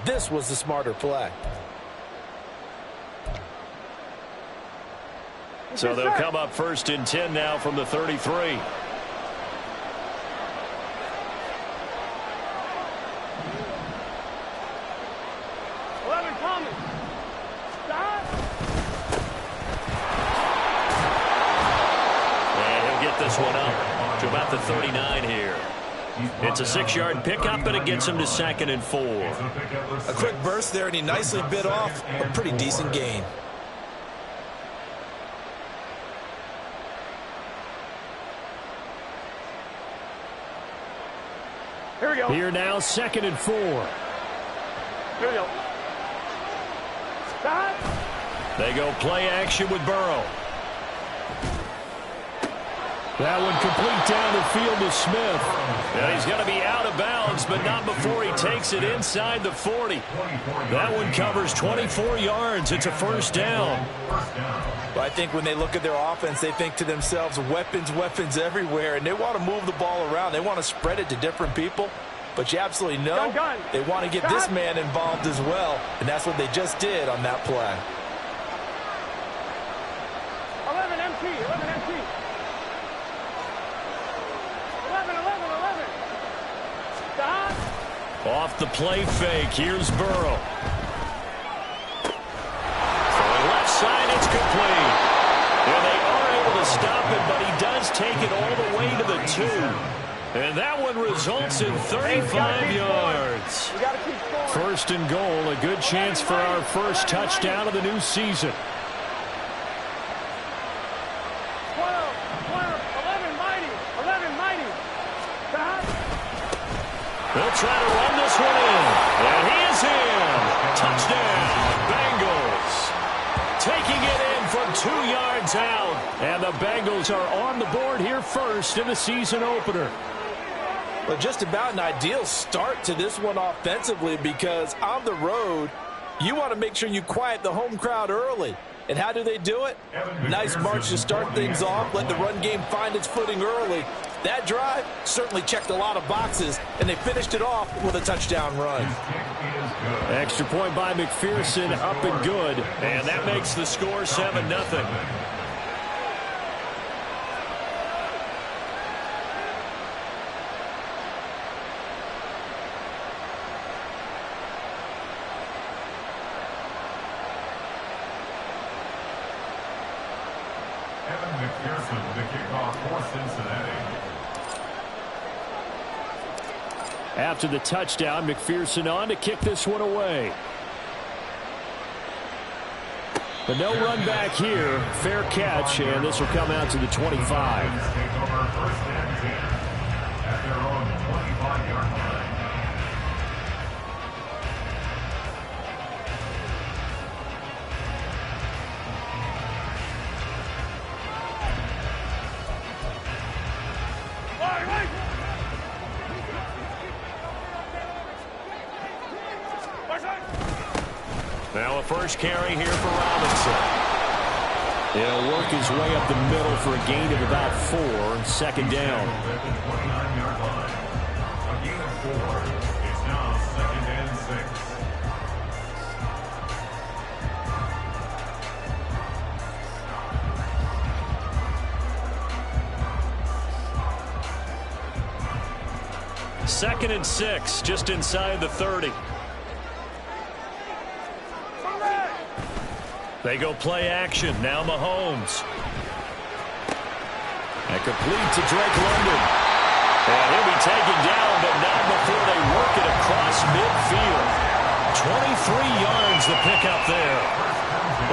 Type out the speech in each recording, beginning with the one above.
This was the smarter play. So they'll come up 1st and 10 now from the 33. This one up to about the 39 here. It's a 6-yard pickup, and it gets him to 2nd and 4. A quick burst there, and he nicely bit off a pretty decent gain. Here we go. Here now, 2nd and 4. Here we go. Stop. They go play action with Burrow. That one complete down the field to Smith. And he's going to be out of bounds, but not before he takes it inside the 40. That one covers 24 yards. It's a 1st down. Well, I think when they look at their offense, they think to themselves, weapons, weapons everywhere, and they want to move the ball around. They want to spread it to different people. But you absolutely know they want to get this man involved as well, and that's what they just did on that play. 11 MT, 11 MT. 11. Stop. Off the play fake, here's Burrow. Throwing left side, it's complete. And they are able to stop it, but he does take it all the way to the 2. And that one results in 35 yards. 1st and goal, a good chance for our first touchdown of the new season. 11 mighty. They'll try to run this one in. And he is in. Touchdown, Bengals. Taking it in from 2 yards out. And the Bengals are on the board here first in the season opener. Well, just about an ideal start to this one offensively, because on the road, you want to make sure you quiet the home crowd early. And how do they do it? Nice march to start things off, let the run game find its footing early. That drive certainly checked a lot of boxes, and they finished it off with a touchdown run. Extra point by McPherson, up and good. And that makes the score 7-0. McPherson with the kickoff for Cincinnati. After the touchdown, McPherson on to kick this one away. But no run back here. Fair catch, and this will come out to the 25. Take over 1st and 10 at their own 25-yard line. Now a first carry here for Robinson. He'll work his way up the middle for a gain of about 4, 2nd down. At the 29-yard line. A gain of 4. It's now 2nd and 6. 2nd and 6, just inside the 30. They go play action. Now Mahomes. And complete to Drake London. And he'll be taken down, but not before they work it across midfield. 23 yards the pickup there.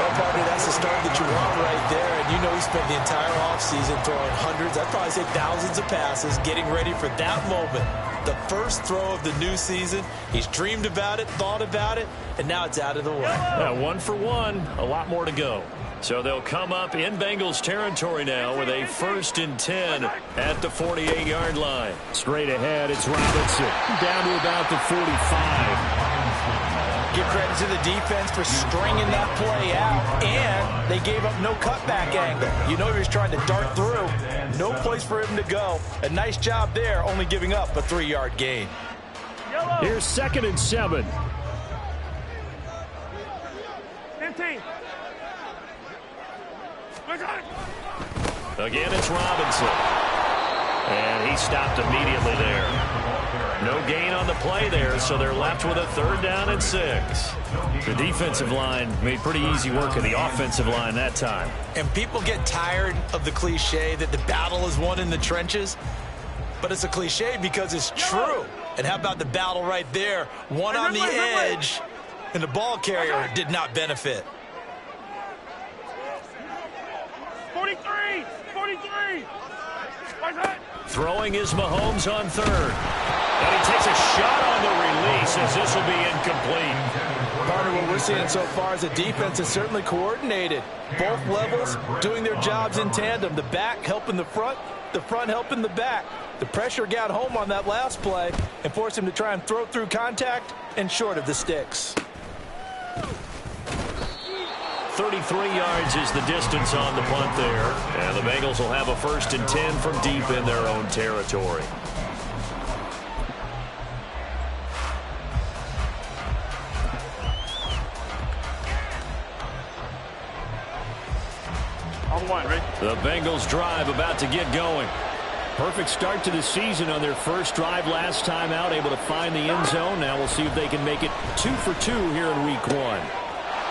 Well, partner, that's the start that you want right there. And you know he spent the entire offseason throwing hundreds, I'd probably say thousands of passes, getting ready for that moment. The first throw of the new season. He's dreamed about it, thought about it, and now it's out of the way. Yeah, 1 for 1. A lot more to go. So they'll come up in Bengals territory now with a 1st and 10 at the 48-yard line. Straight ahead, it's Robinson down to about the 45. Give credit to the defense for stringing that play out, and they gave up no cutback angle. You know he was trying to dart through. No place for him to go. A nice job there, only giving up a 3-yard gain. Here's 2nd and 7. 15. Again, it's Robinson. And he stopped immediately there. No gain on the play there, so they're left with a 3rd down and 6. The defensive line made pretty easy work of the offensive line that time. And people get tired of the cliche that the battle is won in the trenches. But it's a cliche because it's true. And how about the battle right there? One on the edge, and the ball carrier did not benefit. 43! 43! Throwing is Mahomes on 3rd. And he takes a shot on the release as this will be incomplete. Partner, what we're seeing so far is the defense is certainly coordinated. Both levels doing their jobs in tandem. The back helping the front helping the back. The pressure got home on that last play and forced him to try and throw through contact and short of the sticks. 33 yards is the distance on the punt there. And the Bengals will have a 1st and 10 from deep in their own territory. On 1, ready? The Bengals drive about to get going. Perfect start to the season on their first drive last time out, able to find the end zone. Now we'll see if they can make it 2 for 2 here in week 1.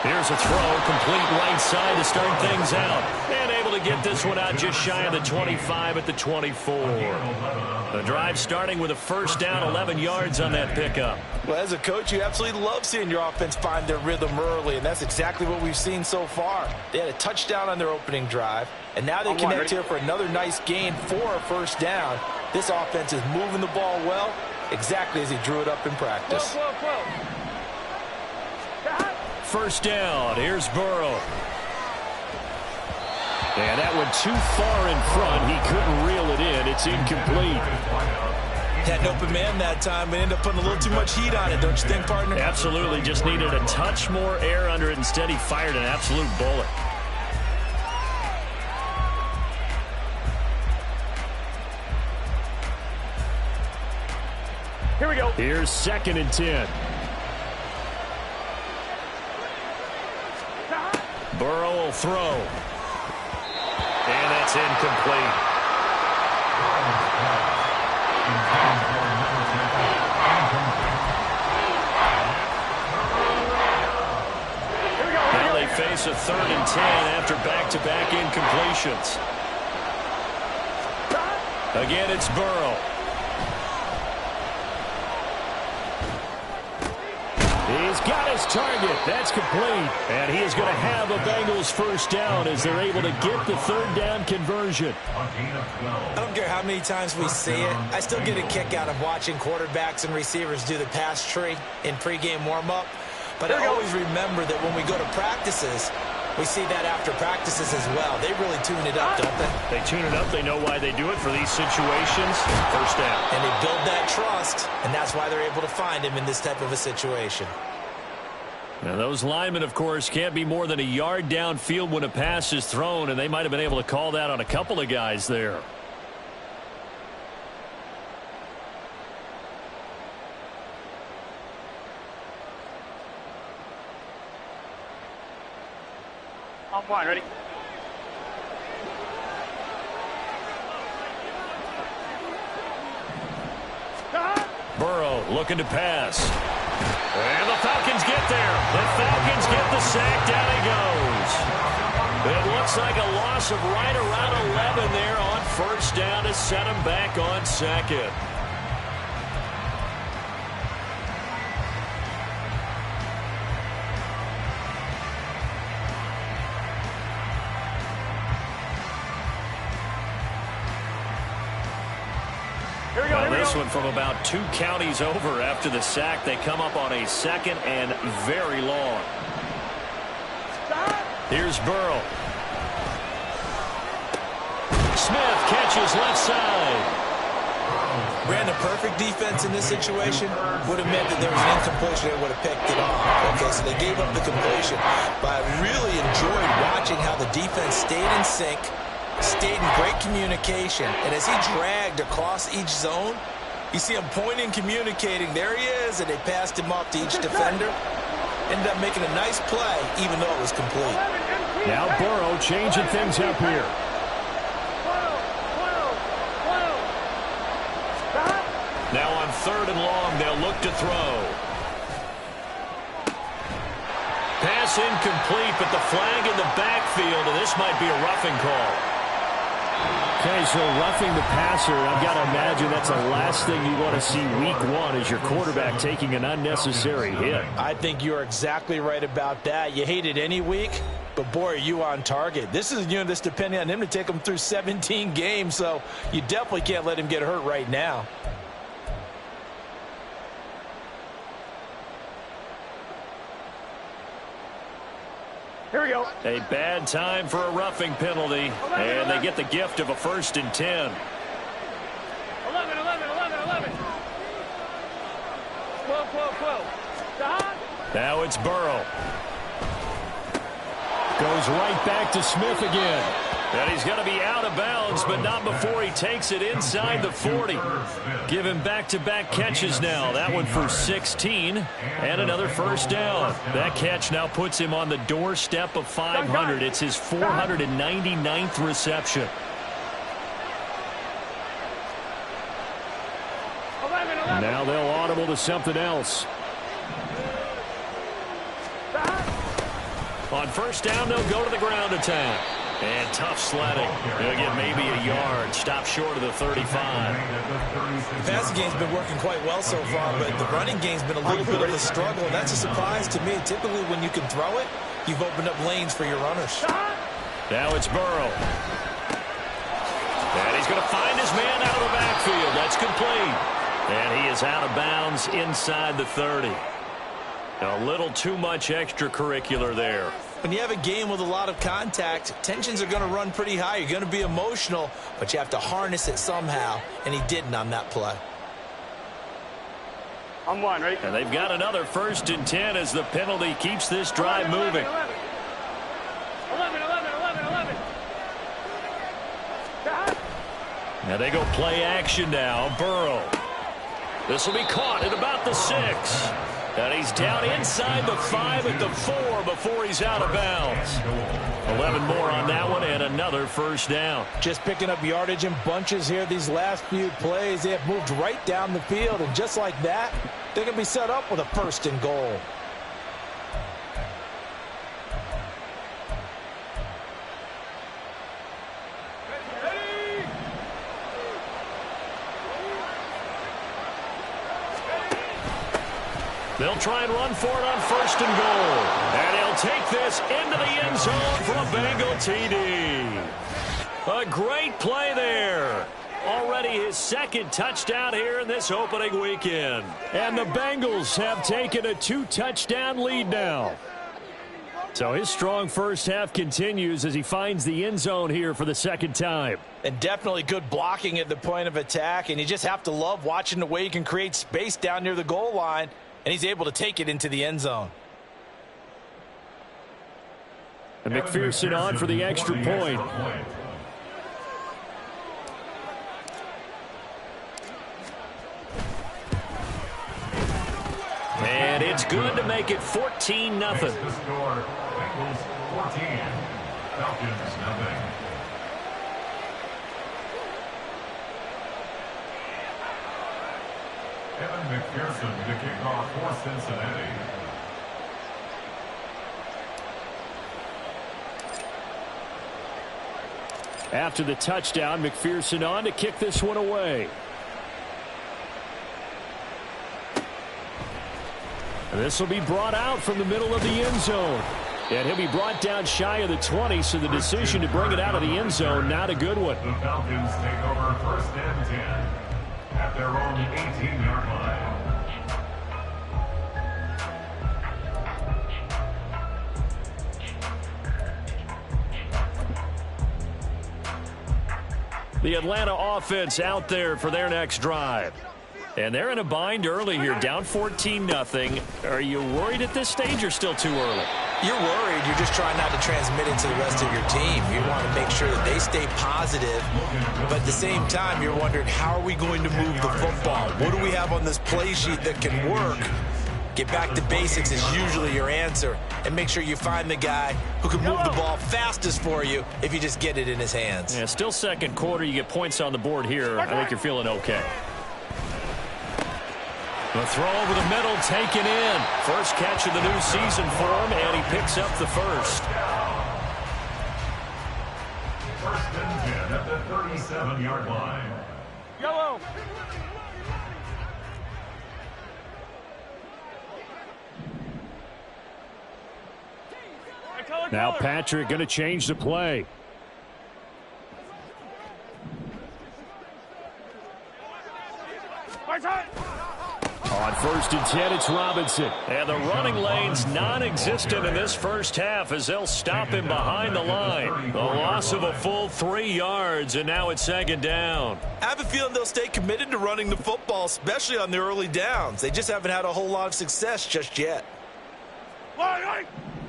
Here's a throw, complete right side to start things out. And able to get this one out just shy of the 25 at the 24. The drive starting with a 1st down, 11 yards on that pickup. Well, as a coach, you absolutely love seeing your offense find their rhythm early, and that's exactly what we've seen so far. They had a touchdown on their opening drive, and now they connect here for another nice gain for a 1st down. This offense is moving the ball well, exactly as he drew it up in practice. 1st down. Here's Burrow. And that went too far in front. He couldn't reel it in. It's incomplete. Had an open man that time, but ended up putting a little too much heat on it, don't you think, partner? Absolutely. Just needed a touch more air under it. Instead, he fired an absolute bullet. Here we go. Here's 2nd and 10. Burrow will throw. And that's incomplete. Now they face a 3rd and 10 after back-to-back incompletions. Again, it's Burrow. He's got his target. That's complete. And he is going to have a Bengals 1st down as they're able to get the 3rd down conversion. I don't care how many times we see it. I still get a kick out of watching quarterbacks and receivers do the pass tree in pregame warm-up. But I always remember that when we go to practices, we see that after practices as well. They really tune it up, don't they? They tune it up. They know why they do it for these situations. 1st down. And they build that trust, and that's why they're able to find him in this type of a situation. Now, those linemen, of course, can't be more than a yard downfield when a pass is thrown, and they might have been able to call that on a couple of guys there. On 1, ready? Burrow looking to pass. And the Falcons get there. The Falcons get the sack. Down he goes. It looks like a loss of right around 11 there on 1st down to set him back on 2nd. This one from about 2 counties over after the sack. They come up on a 2nd and very long. Here's Burrow. Smith catches left side. Brandon, perfect defense in this situation would have meant that there was an incompletion and would have picked it off. Okay, so they gave up the completion. But I really enjoyed watching how the defense stayed in sync, stayed in great communication. And as he dragged across each zone, you see him pointing, communicating. There he is, and they passed him off to each defender. Ended up making a nice play, even though it was complete. Now Burrow changing things up here. Now on 3rd and long, they'll look to throw. Pass incomplete, but the flag in the backfield, and this might be a roughing call. Okay, so roughing the passer, I've got to imagine that's the last thing you want to see week 1 is your quarterback taking an unnecessary hit. I think you're exactly right about that. You hate it any week, but boy, are you on target. This is a unit that's depending on him to take him through 17 games, so you definitely can't let him get hurt right now. Here we go. A bad time for a roughing penalty, and they get the gift of a 1st and 10. 11. 12. Now it's Burrow. Goes right back to Smith again. And he's going to be out of bounds, but not before he takes it inside the 40. Give him back-to-back catches now. That one for 16 and another 1st down. That catch now puts him on the doorstep of 500. It's his 499th reception. 11. Now they'll audible to something else. On 1st down, they'll go to the ground attack. And tough sledding. They'll get maybe a yard. Stop short of the 35. The passing game's been working quite well so far, but the running game's been a little bit of a struggle, and that's a surprise to me. Typically, when you can throw it, you've opened up lanes for your runners. Now it's Burrow. And he's going to find his man out of the backfield. That's complete. And he is out of bounds inside the 30. A little too much extracurricular there. When you have a game with a lot of contact, tensions are going to run pretty high. You're going to be emotional, but you have to harness it somehow, and he didn't on that play. I'm 1, ready? And they've got another 1st and 10 as the penalty keeps this drive moving. 11. Now they go play action now. Burrow. This will be caught at about the 6. And he's down inside the 5 at the 4 before he's out of bounds. 11 more on that one and another 1st down. Just picking up yardage in bunches here these last few plays. They have moved right down the field, and just like that, they're going to be set up with a 1st and goal. They'll try and run for it on 1st and goal. And he'll take this into the end zone for a Bengal TD. A great play there. Already his 2nd touchdown here in this opening weekend. And the Bengals have taken a 2-touchdown lead now. So his strong 1st half continues as he finds the end zone here for the 2nd time. And definitely good blocking at the point of attack. And you just have to love watching the way you can create space down near the goal line. And he's able to take it into the end zone. And McPherson on for the extra point. And it's good to make it 14-0. The score, Bengals 14, Falcons 0. Evan McPherson to kick off for Cincinnati. After the touchdown, McPherson on to kick this one away. This will be brought out from the middle of the end zone. And he'll be brought down shy of the 20, so the decision to bring it out of the end zone, not a good one. The Falcons take over 1st and 10 at their own 18-yard line. The Atlanta offense out there for their next drive. And they're in a bind early here, down 14-0. Are you worried at this stage or still too early? You're worried. You're just trying not to transmit it to the rest of your team. You want to make sure that they stay positive. But at the same time, you're wondering, how are we going to move the football? What do we have on this play sheet that can work? Get back to basics is usually your answer, and make sure you find the guy who can move the ball fastest for you if you just get it in his hands. Yeah, still second quarter. You get points on the board here. I think you're feeling okay. The throw over the middle, taken in. First catch of the new season for him, and he picks up the first. First and 10 at the 37-yard line. Yellow. Now Patrick going to change the play. On first and 10, it's Robinson. And the running lane's non-existent in this first half as they'll stop him behind the line. A loss of a full 3 yards, and now it's second down. I have a feeling they'll stay committed to running the football, especially on the early downs. They just haven't had a whole lot of success just yet.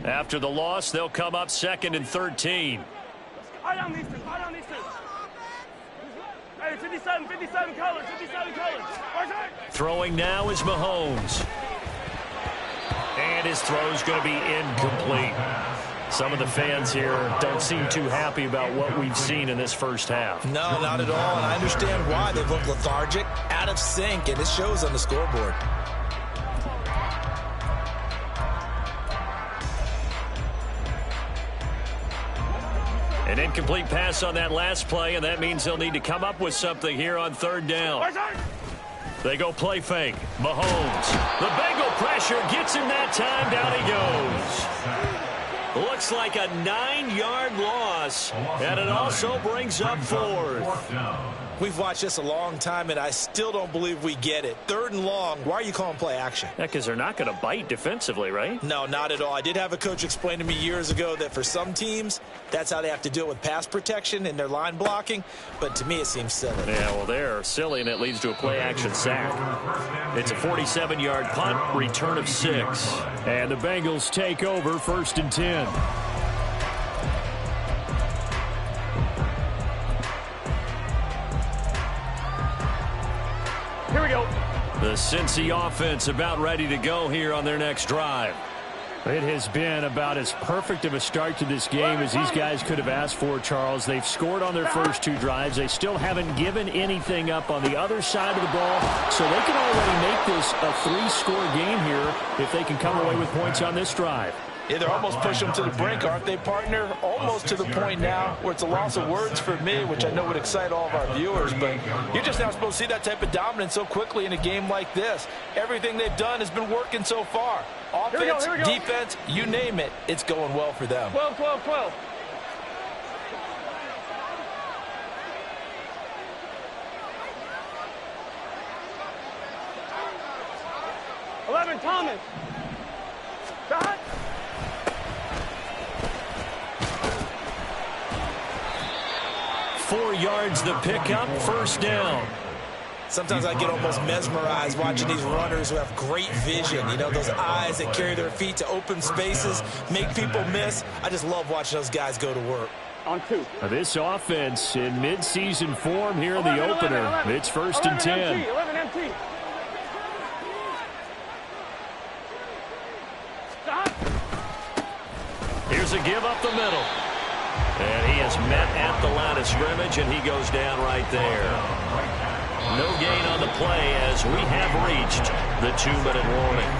After the loss, they'll come up second and 13. Eye on these two. Eye on these two. Hey, 57 colors. 57 colors. Throwing now is Mahomes. And his throw's going to be incomplete. Some of the fans here don't seem too happy about what we've seen in this first half. No, not at all, and I understand why. They look lethargic, out of sync, and it shows on the scoreboard. An incomplete pass on that last play, and that means they'll need to come up with something here on third down. They go play fake. Mahomes. The Bengal pressure gets him that time. Down he goes. Looks like a 9-yard loss, and it also brings up fourth. We've watched this a long time, and I still don't believe we get it. Third and long, why are you calling play action? Yeah, because they're not going to bite defensively, right? No, not at all. I did have a coach explain to me years ago that for some teams, that's how they have to deal with pass protection and their line blocking, but to me it seems silly. Yeah, well, they're silly, and it leads to a play-action sack. It's a 47-yard punt, return of 6. And the Bengals take over first and 10. Here we go. The Cincy offense about ready to go here on their next drive. It has been about as perfect of a start to this game as these guys could have asked for, Charles. They've scored on their first 2 drives. They still haven't given anything up on the other side of the ball, so they can already make this a 3-score game here if they can come away with points on this drive. Yeah, they're almost pushing them to the brink, aren't they, partner? Almost to the point now where it's a loss of words for me, which I know would excite all of our viewers, but you're just not supposed to see that type of dominance so quickly in a game like this. Everything they've done has been working so far. Offense, here we go. defense, you name it, it's going well for them. 12. 11, Thomas. Shot. Four yards the pickup, first down. Sometimes I get almost mesmerized watching these runners who have great vision. You know, those eyes that carry their feet to open spaces, make people miss. I just love watching those guys go to work. On 2. This offense in midseason form here in the opener. It's first and 10. 11 MT. Here's a give up the middle. And he is met at the line of scrimmage, and he goes down right there. No gain on the play as we have reached the 2-minute warning.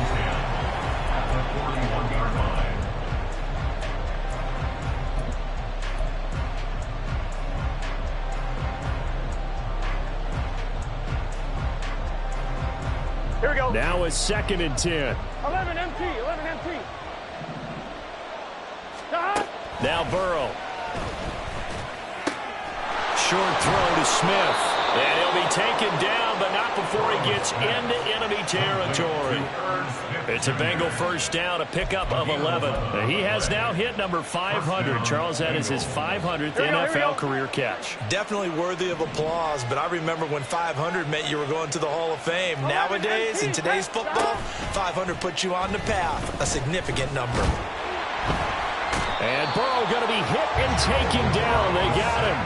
Here we go. Now it's second and 10. 11 MT. Now Burrow. Short throw to Smith. And he'll be taken down, but not before he gets into enemy territory. It's a Bengal first down, a pickup of 11. And he has now hit number 500. Charles, that is his 500th NFL career catch. Definitely worthy of applause, but I remember when 500 meant you were going to the Hall of Fame. Nowadays, in today's football, 500 puts you on the path, a significant number. And Burrow going to be hit and taken down. They got him.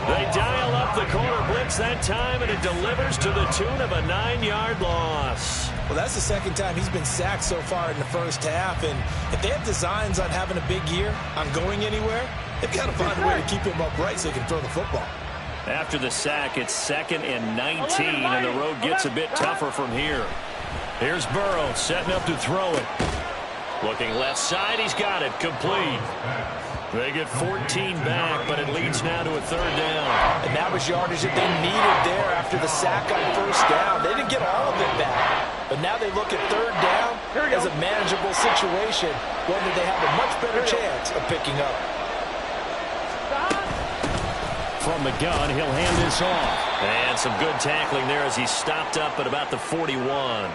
They dial up the corner blitz that time, and it delivers to the tune of a 9-yard loss. Well, that's the second time he's been sacked so far in the first half. And if they have designs on having a big year, on going anywhere, they've got to find a way to keep him upright so he can throw the football. After the sack, it's 2nd and 19, and the road gets a bit tougher from here. Here's Burrow setting up to throw it. Looking left side, he's got it. Complete. They get 14 back, but it leads now to a 3rd down. And that was yardage that they needed there after the sack on 1st down. They didn't get all of it back, but now they look at 3rd down as a manageable situation, one that they have a much better chance of picking up. From the gun, he'll hand this off. And some good tackling there as he stopped up at about the 41.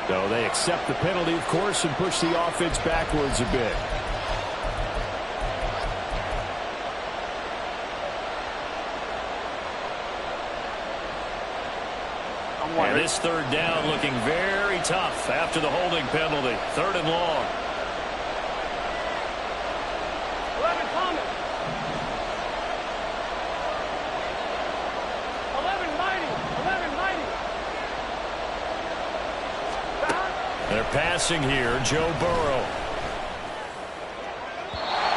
So they accept the penalty, of course, and push the offense backwards a bit. And this 3rd down looking very tough after the holding penalty. 3rd and long. 11 coming. 11 mighty. 11 mighty. They're passing here. Joe Burrow.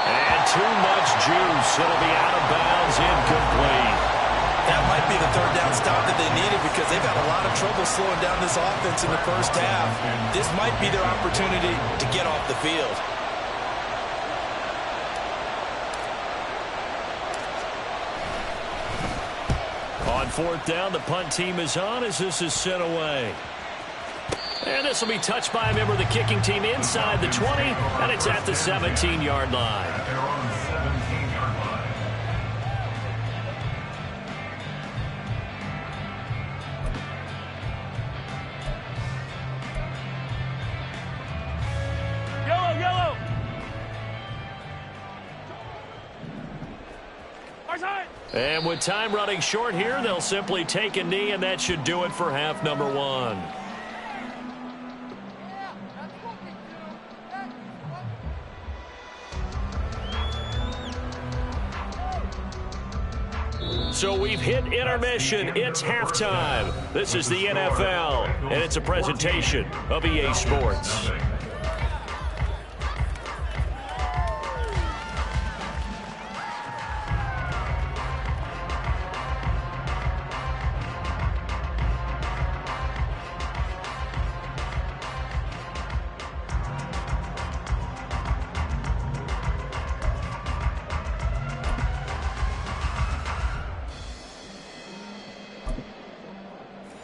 And too much juice. It'll be out of bounds, incomplete. That might be the 3rd down stop that they needed because they've had a lot of trouble slowing down this offense in the first half. This might be their opportunity to get off the field. On 4th down, the punt team is on as this is sent away. And this will be touched by a member of the kicking team inside the 20, and it's at the 17-yard line. They're on the 17-yard line. Yellow, yellow. Our side. And with time running short here, they'll simply take a knee, and that should do it for half number 1. So we've hit intermission. It's halftime. This is the NFL, and it's a presentation of EA Sports.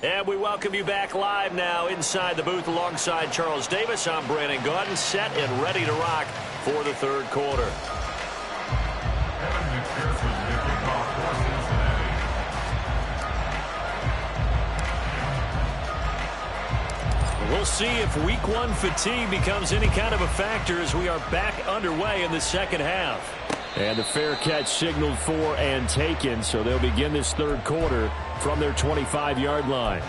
And we welcome you back live now inside the booth alongside Charles Davis. I'm Brandon Gaudin, set and ready to rock for the 3rd quarter. We'll see if week 1 fatigue becomes any kind of a factor as we are back underway in the 2nd half. And the fair catch signaled for and taken, so they'll begin this 3rd quarter from their 25-yard line.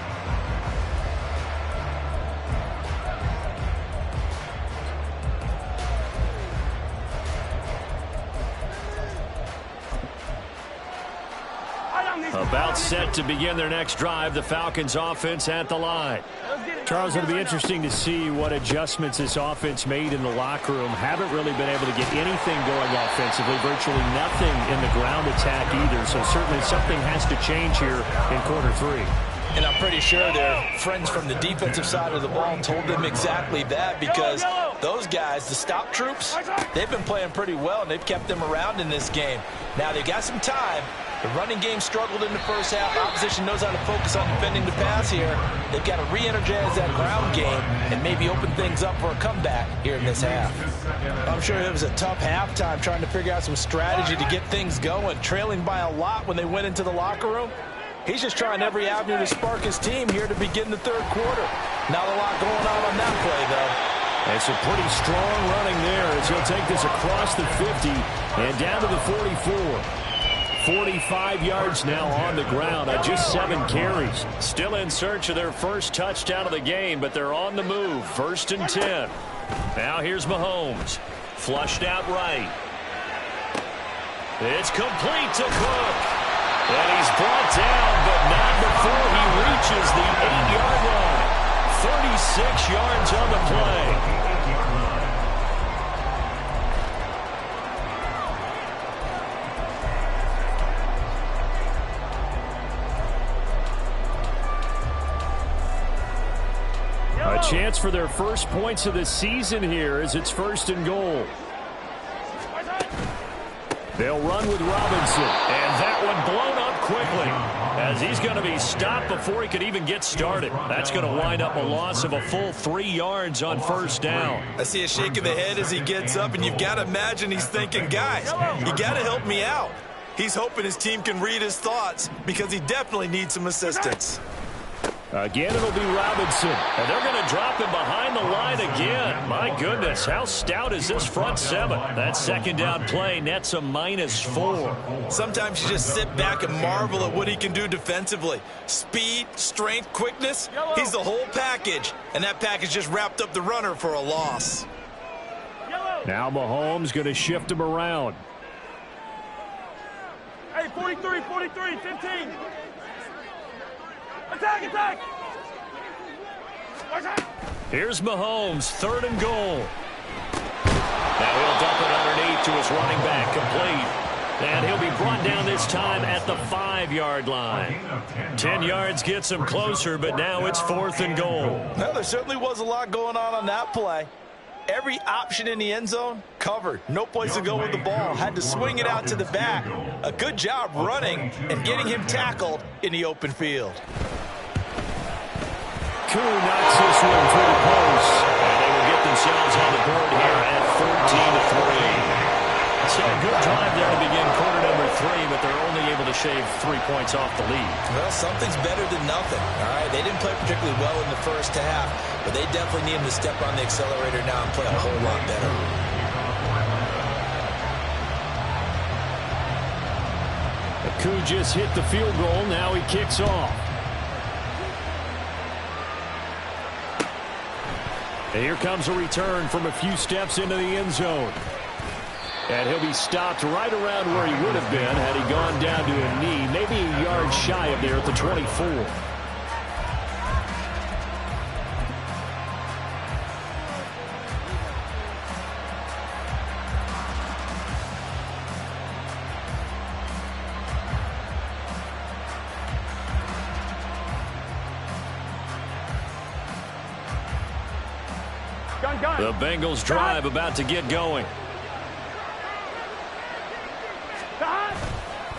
About set to begin their next drive, the Falcons offense at the line. Charles, it'll be interesting to see what adjustments this offense made in the locker room. Haven't really been able to get anything going offensively, virtually nothing in the ground attack either. So certainly something has to change here in quarter 3. And I'm pretty sure their friends from the defensive side of the ball told them exactly that because those guys, the stop troops, they've been playing pretty well, and they've kept them around in this game. Now, they've got some time. The running game struggled in the first half. Opposition knows how to focus on defending the pass here. They've got to re-energize that ground game and maybe open things up for a comeback here in this half. I'm sure it was a tough halftime trying to figure out some strategy to get things going. Trailing by a lot when they went into the locker room. He's just trying every avenue to spark his team here to begin the 3rd quarter. Not a lot going on that play, though. It's a pretty strong running there as he'll take this across the 50 and down to the 44. 45 yards now on the ground on just 7 carries. Still in search of their first touchdown of the game, but they're on the move. 1st and 10. Now here's Mahomes. Flushed out right. It's complete to Cook. And he's brought down, but not before he reaches the 8-yard line. 36 yards on the play. A chance for their first points of the season here as it's 1st and goal. They'll run with Robinson. And that one blown up quickly as he's going to be stopped before he could even get started. That's going to wind up a loss of a full 3 yards on 1st down. I see a shake of the head as he gets up, and you've got to imagine he's thinking, guys, you got to help me out. He's hoping his team can read his thoughts because he definitely needs some assistance. Again, it'll be Robinson. And they're going to drop him behind the line again. My goodness, how stout is this front seven? That 2nd down play nets a -4. Sometimes you just sit back and marvel at what he can do defensively. Speed, strength, quickness, he's the whole package. And that package just wrapped up the runner for a loss. Now Mahomes going to shift him around. Hey, 43, 43, 15. Attack, attack! Here's Mahomes, 3rd and goal. Now he'll dump it underneath to his running back, complete. And he'll be brought down this time at the 5-yard line. 10 yards gets him closer, but now it's 4th and goal. Well, there certainly was a lot going on that play. Every option in the end zone covered. No place to go with the ball. Had to swing it out to the back. A good job running and getting him tackled in the open field. Koo knocks this one through the post. And they will get themselves on the board here at 14-3. So a good drive there to begin quarter number 3, but they're only able to shave 3 points off the lead. Well, something's better than nothing. All right, they didn't play particularly well in the first half, but they definitely need him to step on the accelerator now and play a whole lot better. Koo just hit the field goal. Now he kicks off. And here comes a return from a few steps into the end zone. And he'll be stopped right around where he would have been had he gone down to a knee, maybe a yard shy of there at the 24. The Bengals drive about to get going.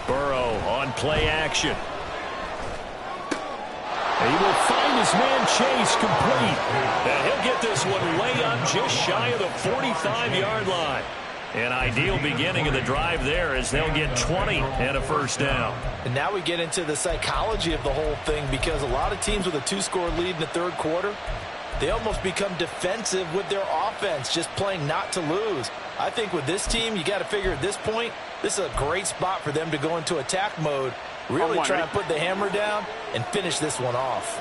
Burrow on play action. And he will find his man Chase complete. And he'll get this one way up just shy of the 45-yard line. An ideal beginning of the drive there as they'll get 20 and a 1st down. And now we get into the psychology of the whole thing because a lot of teams with a 2-score lead in the 3rd quarter, they almost become defensive with their offense, just playing not to lose. I think with this team, you got to figure at this point, this is a great spot for them to go into attack mode, really try and put the hammer down and finish this one off.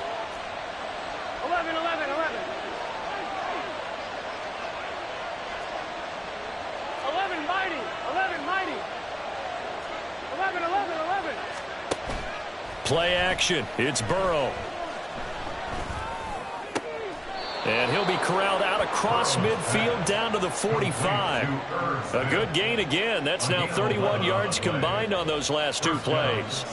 11, 11, 11. 11, mighty. 11, mighty. 11, 11, 11. Play action. It's Burrow. And he'll be corralled out across midfield down to the 45. A good gain again. That's now 31 yards combined on those last 2 plays.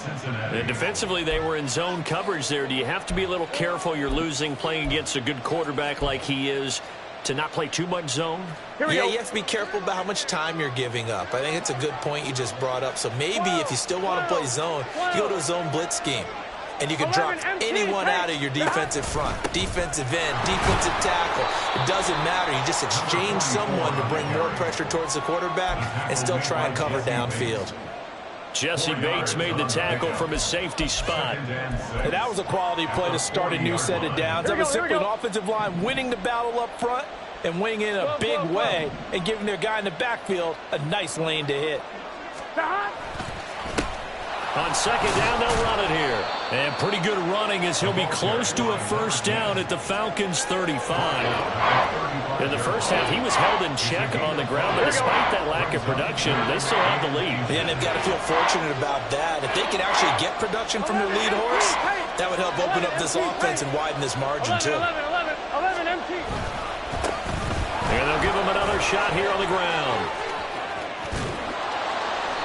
And defensively, they were in zone coverage there. Do you have to be a little careful you're losing playing against a good quarterback like he is to not play too much zone? Yeah, you have to be careful about how much time you're giving up. I think it's a good point you just brought up. So maybe if you still want to play zone, you go to a zone blitz scheme. And you can drop anyone out of your defensive front, defensive end, defensive tackle. It doesn't matter. You just exchange someone to bring more pressure towards the quarterback and still try and cover downfield. Jesse Bates made the tackle from his safety spot. And that was a quality play to start a new set of downs. That was simply an offensive line winning the battle up front and winning in a big way and giving their guy in the backfield a nice lane to hit. On 2nd down, they'll run it here. And pretty good running as he'll be close to a 1st down at the Falcons' 35. In the first half, he was held in check on the ground, but despite that lack of production, they still have the lead. Yeah, and they've got to feel fortunate about that. If they can actually get production from their lead horse, that would help open up this offense and widen this margin, too. 11, 11, 11. another shot here on the ground.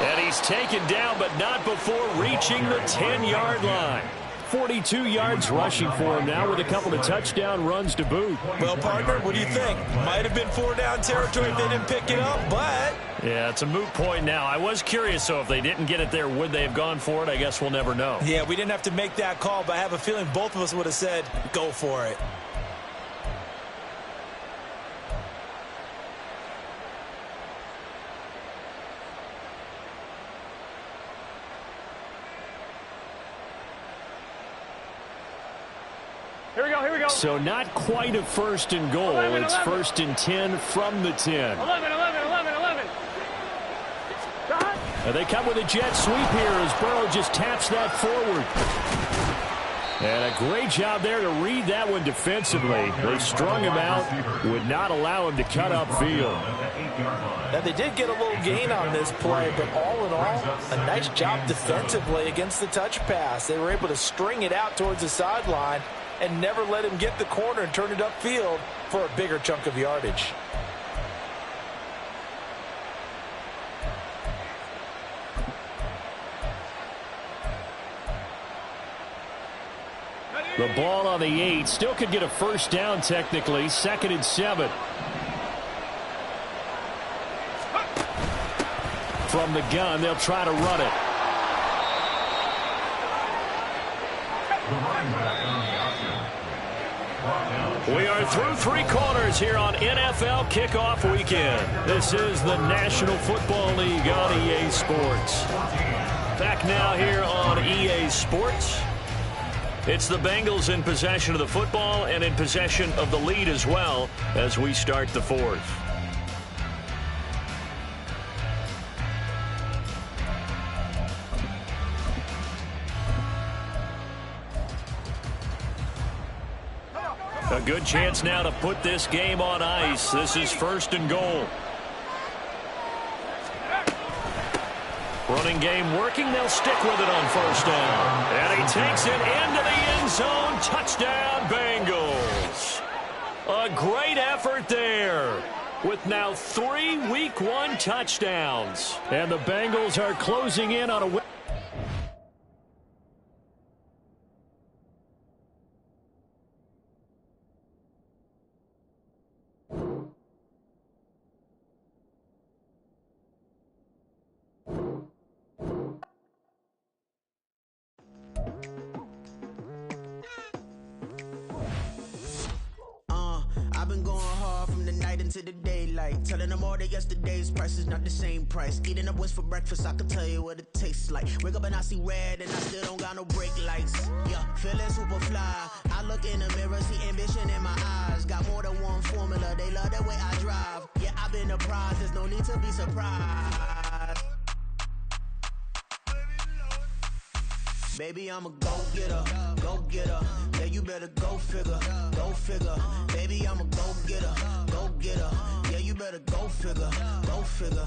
And he's taken down, but not before reaching the 10-yard line. 42 yards rushing for him now with a couple of touchdown runs to boot. Well, partner, what do you think? Might have been 4-down territory if they didn't pick it up, but... Yeah, it's a moot point now. I was curious, so if they didn't get it there, would they have gone for it? I guess we'll never know. Yeah, we didn't have to make that call, but I have a feeling both of us would have said, go for it. Here we go, here we go. So not quite a first and goal. 11. It's first and 10 from the 10. 11. And they come with a jet sweep here as Burrow just taps that forward. And a great job there to read that one defensively. They strung him out, would not allow him to cut upfield. Now, they did get a little gain on this play, but all in all, a nice job defensively against the touch pass. They were able to string it out towards the sideline and never let him get the corner and turn it upfield for a bigger chunk of yardage. The ball on the 8. Still could get a first down technically. 2nd and 7. From the gun, they'll try to run it. We are through 3 quarters here on NFL Kickoff Weekend. This is the National Football League on EA Sports. Back now here on EA Sports. It's the Bengals in possession of the football and in possession of the lead as well as we start the 4th. A good chance now to put this game on ice. This is 1st and goal. Running game working. They'll stick with it on 1st down. And he takes it into the end zone. Touchdown, Bengals. A great effort there with now 3 Week 1 touchdowns. And the Bengals are closing in on a win. I've been going hard from the night into the daylight, telling them all that yesterday's price is not the same price. Eating up wings for breakfast, I can tell you what it tastes like. Wake up and I see red and I still don't got no brake lights. Yeah, feeling super fly. I look in the mirror, see ambition in my eyes. Got more than one formula, they love the way I drive. Yeah, I've been apprised, there's no need to be surprised. Baby, I'm a go-getter, go-getter. Yeah, you better go figure, go figure. Baby, I'm a go-getter, go-getter. Yeah, you better go figure, go figure.